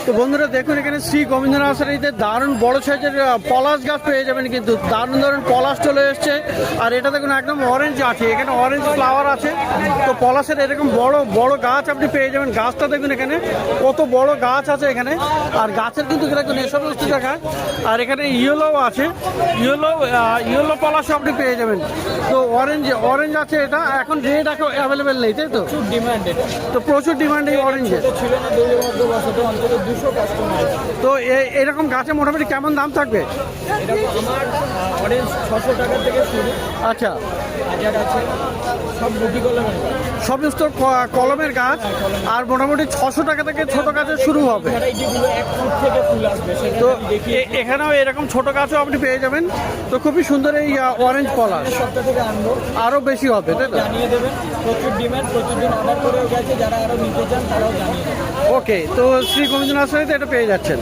তো বন্ধুরা দেখুন, এখানে শ্রী গোবিন্দ নার্সারিতে দারুণ বড় সাইজের পলাশ গাছ পেয়ে যাবেন, কিন্তু দারুণ দারুণ পলাশ চলে এসছে। আর এটা দেখুন একদম অরেঞ্জ আছে, এখানে অরেঞ্জ ফ্লাওয়ার আছে। তো পলাশের এরকম বড় বড় গাছ আপনি পেয়ে যাবেন। গাছটা দেখুন এখানে কত বড় গাছ আছে এখানে। আর গাছের কিন্তু দেখুন এসব মিষ্টি দেখা। আর এখানে ইয়েলো আছে, ইয়েলো পলাশও আপনি পেয়ে যাবেন। তো অরেঞ্জ আছে, এটা এখন রেড এখন অ্যাভেলেবেল নেই, তাই তো? ডিমান্ড এটা তো প্রচুর ডিমান্ড এই অরেঞ্জের। ছিল না 2014 অন্তত 200 কাস্টমার। তো এরকম গাছে মোটামুটি কেমন দাম থাকবে? এটা আমার অরেঞ্জ 600 টাকা থেকে শুরু, আচ্ছা, হাজার আছে, সব গুটি কলমের। সমস্ত কলমের গাছ। আর মোটামুটি 600 টাকা থেকে ছোট গাছে শুরু হবে। ভ্যারাইটিগুলো 1 ফুট থেকে ফুল আসবে, সেটা তো দেখি এখানেও এরকম ছোট গাছও আপনি পেয়ে যাবেন। তো খুবই সুন্দর এই অরেঞ্জ পলাশ। সপ্তাহ থেকে আনবো, আরও বেশি হবে, তাই তো? জানিয়ে দেবেন। প্রচুর ডিমান্ড, প্রতিদিন অর্ডার করেও গেছে, যারা আরও নিতে চান তারাও জানিয়ে দেবেন। ওকে, তো শ্রী গোবিন্দ নার্সারিতে এটা পেয়ে যাচ্ছেন।